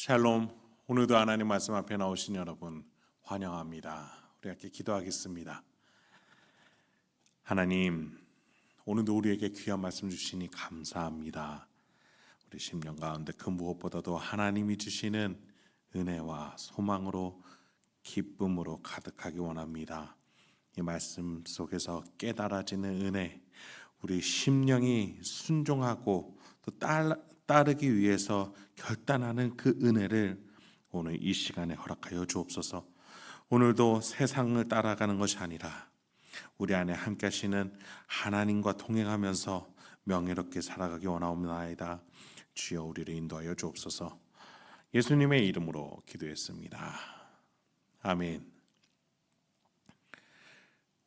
샬롬, 오늘도 하나님 말씀 앞에 나오신 여러분 환영합니다. 우리 함께 기도하겠습니다. 하나님, 오늘도 우리에게 귀한 말씀 주시니 감사합니다. 우리 심령 가운데 그 무엇보다도 하나님이 주시는 은혜와 소망으로 기쁨으로 가득하기 원합니다. 이 말씀 속에서 깨달아지는 은혜, 우리 심령이 순종하고 또 따르기 위해서 결단하는 그 은혜를 오늘 이 시간에 허락하여 주옵소서. 오늘도 세상을 따라가는 것이 아니라 우리 안에 함께 하시는 하나님과 동행하면서 명예롭게 살아가기 원하옵나이다. 주여 우리를 인도하여 주옵소서. 예수님의 이름으로 기도했습니다. 아멘.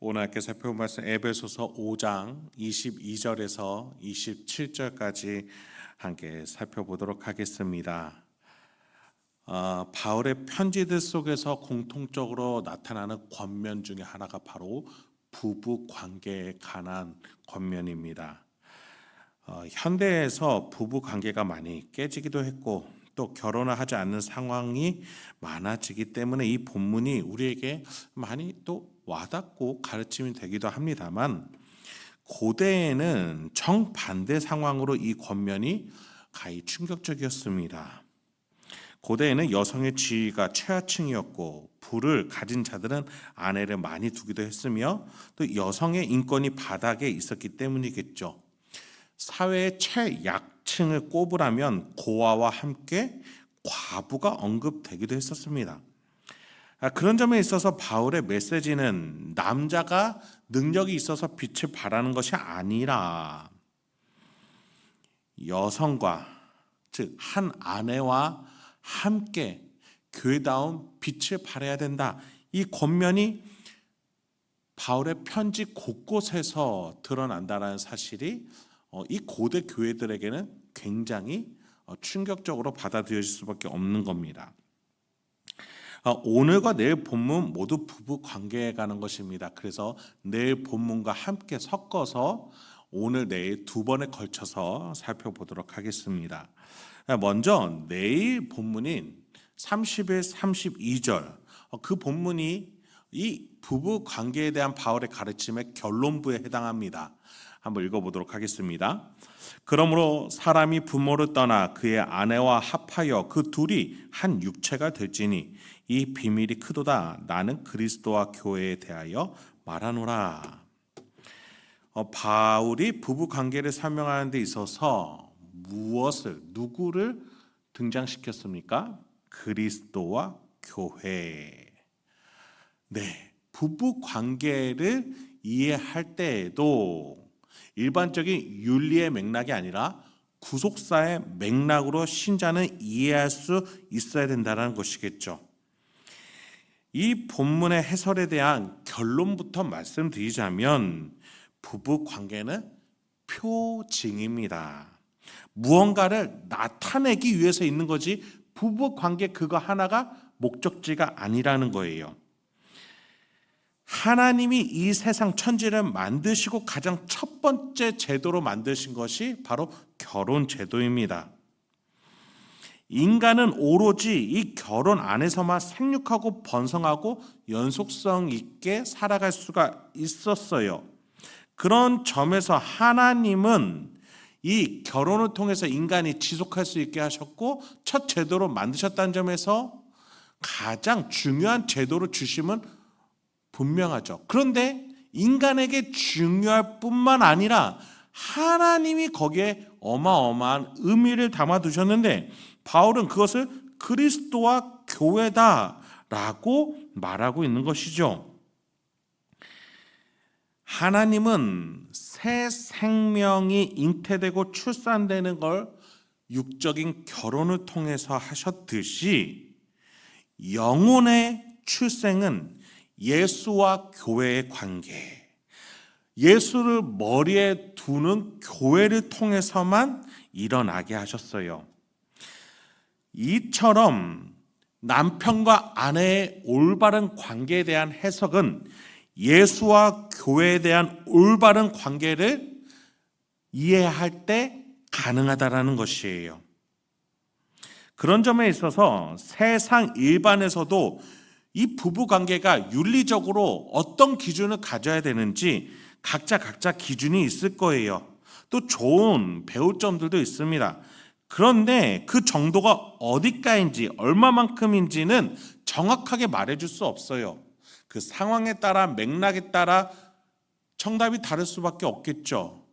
오늘 함께 살펴볼 말씀 에베소서 5장 22절에서 27절까지 함께 살펴보도록 하겠습니다. 바울의 편지들 속에서 공통적으로 나타나는 권면 중에 하나가 바로 부부 관계에 관한 권면입니다. 현대에서 부부 관계가 많이 깨지기도 했고 또 결혼을 하지 않는 상황이 많아지기 때문에 이 본문이 우리에게 많이 또 와닿고 가르침이 되기도 합니다만, 고대에는 정반대 상황으로 이 권면이 가히 충격적이었습니다. 고대에는 여성의 지위가 최하층이었고 부를 가진 자들은 아내를 많이 두기도 했으며 또 여성의 인권이 바닥에 있었기 때문이겠죠. 사회의 최약층을 꼽으라면 고아와 함께 과부가 언급되기도 했었습니다. 그런 점에 있어서 바울의 메시지는 남자가 능력이 있어서 빛을 발하는 것이 아니라 여성과, 즉 한 아내와 함께 교회다운 빛을 발해야 된다. 이 권면이 바울의 편지 곳곳에서 드러난다는 사실이 이 고대 교회들에게는 굉장히 충격적으로 받아들여질 수밖에 없는 겁니다. 오늘과 내일 본문 모두 부부 관계에 관한 것입니다. 그래서 내일 본문과 함께 섞어서 오늘 내일 두 번에 걸쳐서 살펴보도록 하겠습니다. 먼저 내일 본문인 30일 32절, 그 본문이 이 부부 관계에 대한 바울의 가르침의 결론부에 해당합니다. 한번 읽어보도록 하겠습니다. 그러므로 사람이 부모를 떠나 그의 아내와 합하여 그 둘이 한 육체가 될지니 이 비밀이 크도다. 나는 그리스도와 교회에 대하여 말하노라. 바울이 부부 관계를 설명하는 데 있어서 누구를 등장시켰습니까? 그리스도와 교회. 네, 부부 관계를 이해할 때에도 일반적인 윤리의 맥락이 아니라 구속사의 맥락으로 신자는 이해할 수 있어야 된다는 것이겠죠. 이 본문의 해설에 대한 결론부터 말씀드리자면 부부 관계는 표징입니다. 무언가를 나타내기 위해서 있는 거지 부부 관계 그거 하나가 목적지가 아니라는 거예요. 하나님이 이 세상 천지를 만드시고 가장 첫 번째 제도로 만드신 것이 바로 결혼 제도입니다. 인간은 오로지 이 결혼 안에서만 생육하고 번성하고 연속성 있게 살아갈 수가 있었어요. 그런 점에서 하나님은 이 결혼을 통해서 인간이 지속할 수 있게 하셨고 첫 제도로 만드셨다는 점에서 가장 중요한 제도로 주심은 분명하죠. 그런데 인간에게 중요할 뿐만 아니라 하나님이 거기에 어마어마한 의미를 담아 두셨는데 바울은 그것을 그리스도와 교회다라고 말하고 있는 것이죠. 하나님은 새 생명이 잉태되고 출산되는 걸 육적인 결혼을 통해서 하셨듯이 영혼의 출생은 예수와 교회의 관계, 예수를 머리에 두는 교회를 통해서만 일어나게 하셨어요. 이처럼 남편과 아내의 올바른 관계에 대한 해석은 예수와 교회에 대한 올바른 관계를 이해할 때 가능하다라는 것이에요. 그런 점에 있어서 세상 일반에서도 이 부부 관계가 윤리적으로 어떤 기준을 가져야 되는지 각자 기준이 있을 거예요. 또 좋은 배울 점들도 있습니다. 그런데 그 정도가 어디까지인지 얼마만큼인지는 정확하게 말해줄 수 없어요. 그 상황에 따라 맥락에 따라 정답이 다를 수밖에 없겠죠.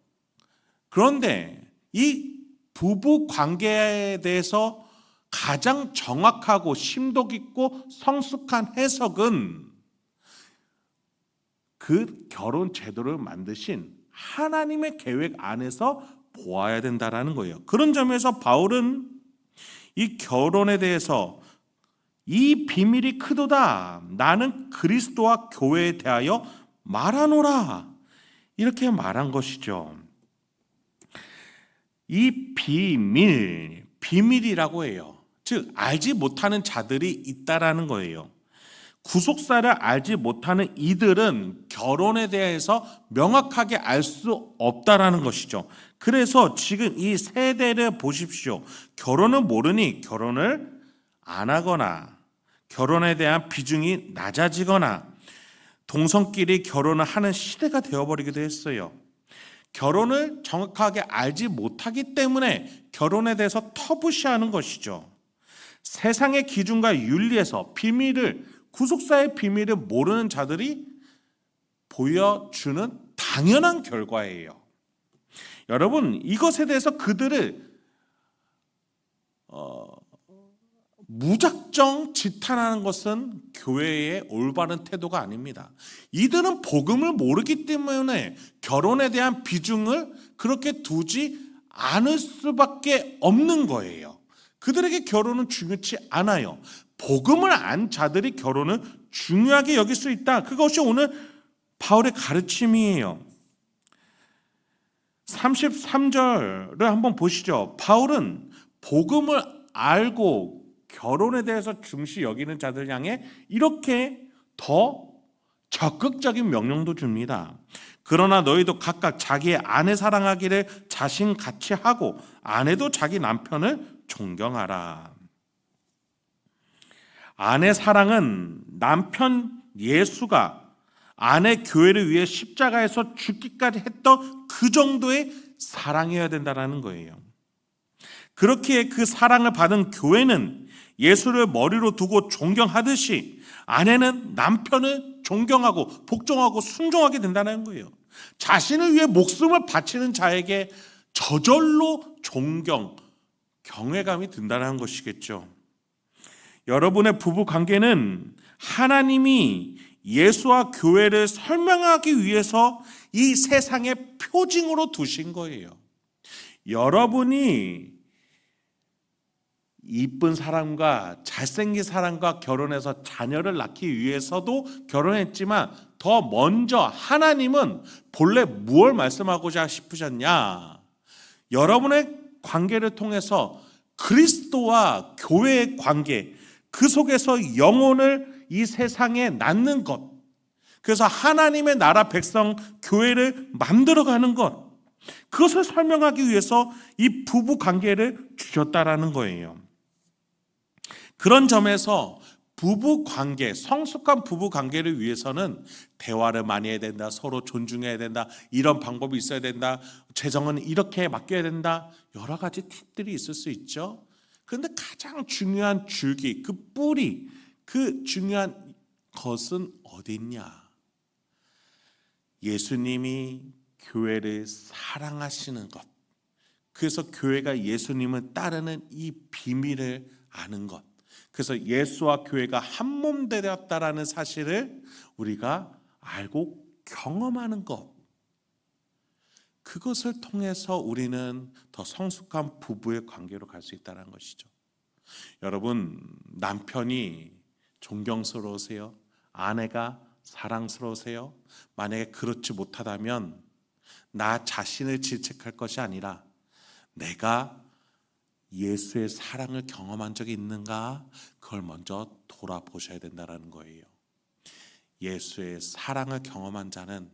그런데 이 부부 관계에 대해서 가장 정확하고 심도 깊고 성숙한 해석은 그 결혼 제도를 만드신 하나님의 계획 안에서 보아야 된다라는 거예요. 그런 점에서 바울은 이 결혼에 대해서 이 비밀이 크도다. 나는 그리스도와 교회에 대하여 말하노라. 이렇게 말한 것이죠. 이 비밀이라고 해요. 즉 알지 못하는 자들이 있다라는 거예요. 구속사를 알지 못하는 이들은 결혼에 대해서 명확하게 알 수 없다라는 것이죠. 그래서 지금 이 세대를 보십시오. 결혼은 모르니 결혼을 안 하거나 결혼에 대한 비중이 낮아지거나 동성끼리 결혼을 하는 시대가 되어버리기도 했어요. 결혼을 정확하게 알지 못하기 때문에 결혼에 대해서 터부시하는 것이죠. 세상의 기준과 윤리에서 구속사의 비밀을 모르는 자들이 보여주는 당연한 결과예요. 여러분, 이것에 대해서 그들을 무작정 지탄하는 것은 교회의 올바른 태도가 아닙니다. 이들은 복음을 모르기 때문에 결혼에 대한 비중을 그렇게 두지 않을 수밖에 없는 거예요. 그들에게 결혼은 중요치 않아요. 복음을 안 자들이 결혼을 중요하게 여길 수 있다. 그것이 오늘 바울의 가르침이에요. 33절을 한번 보시죠. 바울은 복음을 알고 결혼에 대해서 중시 여기는 자들 향해 이렇게 더 적극적인 명령도 줍니다. 그러나 너희도 각각 자기의 아내 사랑하기를 자신같이 하고 아내도 자기 남편을 존경하라. 아내 사랑은 남편 예수가 아내 교회를 위해 십자가에서 죽기까지 했던 그 정도의 사랑이어야 된다는 거예요. 그렇기에 그 사랑을 받은 교회는 예수를 머리로 두고 존경하듯이 아내는 남편을 존경하고 복종하고 순종하게 된다는 거예요. 자신을 위해 목숨을 바치는 자에게 저절로 경외감이 든다는 것이겠죠. 여러분의 부부 관계는 하나님이 예수와 교회를 설명하기 위해서 이 세상의 표징으로 두신 거예요. 여러분이 이쁜 사람과 잘생긴 사람과 결혼해서 자녀를 낳기 위해서도 결혼했지만 더 먼저 하나님은 본래 무엇을 말씀하고자 싶으셨냐? 여러분의 관계를 통해서 그리스도와 교회의 관계, 그 속에서 영혼을 이 세상에 낳는 것, 그래서 하나님의 나라 백성 교회를 만들어가는 것, 그것을 설명하기 위해서 이 부부 관계를 주셨다라는 거예요. 그런 점에서 부부 관계, 성숙한 부부 관계를 위해서는 대화를 많이 해야 된다, 서로 존중해야 된다, 이런 방법이 있어야 된다, 재정은 이렇게 맡겨야 된다, 여러 가지 팁들이 있을 수 있죠. 그런데 가장 중요한 줄기, 그 뿌리, 그 중요한 것은 어디 있냐? 예수님이 교회를 사랑하시는 것, 그래서 교회가 예수님을 따르는 이 비밀을 아는 것, 그래서 예수와 교회가 한 몸 되었다라는 사실을 우리가 알고 경험하는 것, 그것을 통해서 우리는 더 성숙한 부부의 관계로 갈 수 있다는 것이죠. 여러분, 남편이 존경스러우세요? 아내가 사랑스러우세요? 만약에 그렇지 못하다면 나 자신을 질책할 것이 아니라 내가 예수의 사랑을 경험한 적이 있는가? 그걸 먼저 돌아보셔야 된다는 거예요. 예수의 사랑을 경험한 자는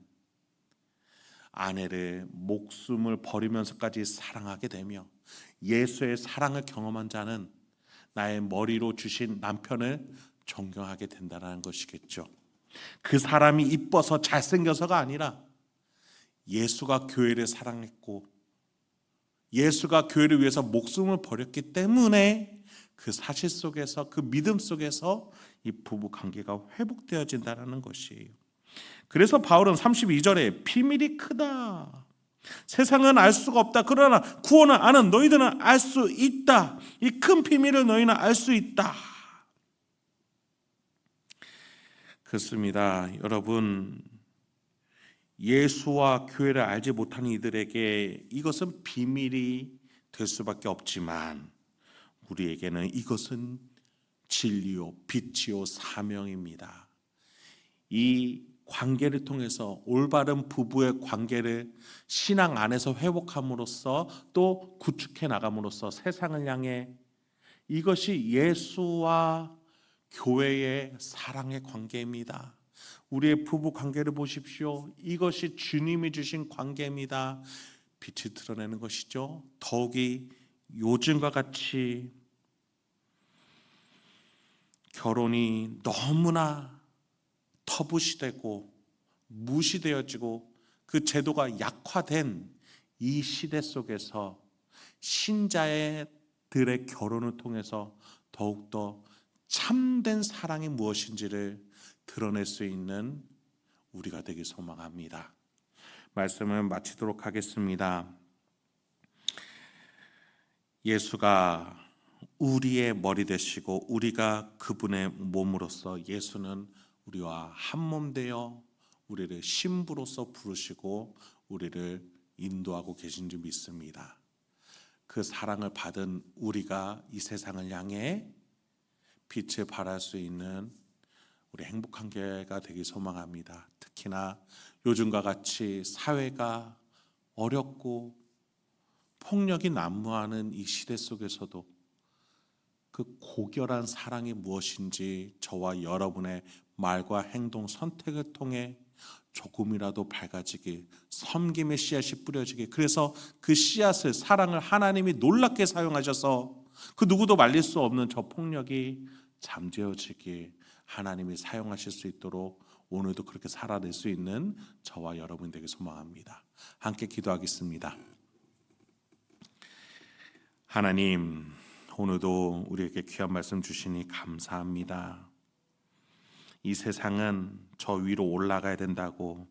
아내를 목숨을 버리면서까지 사랑하게 되며, 예수의 사랑을 경험한 자는 나의 머리로 주신 남편을 존경하게 된다는 것이겠죠. 그 사람이 이뻐서 잘생겨서가 아니라 예수가 교회를 사랑했고 예수가 교회를 위해서 목숨을 버렸기 때문에 그 사실 속에서, 그 믿음 속에서 이 부부 관계가 회복되어진다는 것이에요. 그래서 바울은 32절에 비밀이 크다, 세상은 알 수가 없다, 그러나 구원을 아는 너희들은 알 수 있다, 이 큰 비밀을 너희는 알 수 있다. 그렇습니다. 여러분, 예수와 교회를 알지 못하는 이들에게 이것은 비밀이 될 수밖에 없지만 우리에게는 이것은 진리요 빛이요 사명입니다. 이 관계를 통해서 올바른 부부의 관계를 신앙 안에서 회복함으로써 또 구축해 나감으로써 세상을 향해 이것이 예수와 교회의 사랑의 관계입니다. 우리의 부부 관계를 보십시오. 이것이 주님이 주신 관계입니다. 빛이 드러내는 것이죠. 더욱이 요즘과 같이 결혼이 너무나 터부시되고 무시되어지고 그 제도가 약화된 이 시대 속에서 신자들의 결혼을 통해서 더욱더 참된 사랑이 무엇인지를 드러낼 수 있는 우리가 되길 소망합니다. 말씀을 마치도록 하겠습니다. 예수가 우리의 머리 되시고 우리가 그분의 몸으로서 예수는 우리와 한 몸 되어 우리를 신부로서 부르시고 우리를 인도하고 계신 줄 믿습니다. 그 사랑을 받은 우리가 이 세상을 향해 빛을 발할 수 있는 우리 행복한 교회가 되길 소망합니다. 특히나 요즘과 같이 사회가 어렵고 폭력이 난무하는 이 시대 속에서도 그 고결한 사랑이 무엇인지 저와 여러분의 말과 행동, 선택을 통해 조금이라도 밝아지게, 섬김의 씨앗이 뿌려지게, 그래서 그 씨앗을, 사랑을 하나님이 놀랍게 사용하셔서 그 누구도 말릴 수 없는 저 폭력이 잠재워지게 하나님이 사용하실 수 있도록 오늘도 그렇게 살아낼 수 있는 저와 여러분 되길 소망합니다. 함께 기도하겠습니다. 하나님, 오늘도 우리에게 귀한 말씀 주시니 감사합니다. 이 세상은 저 위로 올라가야 된다고,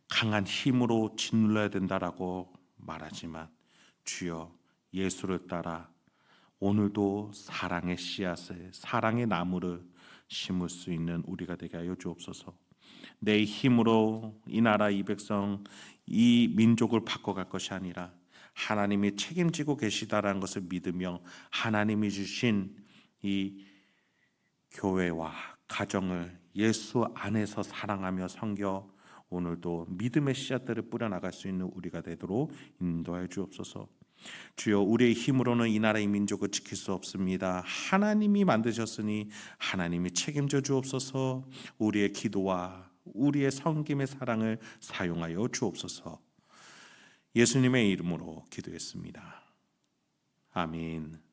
강한 힘으로 짓눌러야 된다라고 말하지만 주여, 예수를 따라 오늘도 사랑의 씨앗을, 사랑의 나무를 심을 수 있는 우리가 되게 하여 주옵소서. 내 힘으로 이 나라, 이 백성, 이 민족을 바꿔갈 것이 아니라 하나님이 책임지고 계시다라는 것을 믿으며 하나님이 주신 이 교회와 가정을 예수 안에서 사랑하며 섬겨 오늘도 믿음의 씨앗들을 뿌려나갈 수 있는 우리가 되도록 인도하여 주옵소서. 주여, 우리의 힘으로는 이 나라의 민족을 지킬 수 없습니다. 하나님이 만드셨으니 하나님이 책임져 주옵소서. 우리의 기도와 우리의 섬김의 사랑을 사용하여 주옵소서. 예수님의 이름으로 기도했습니다. 아멘.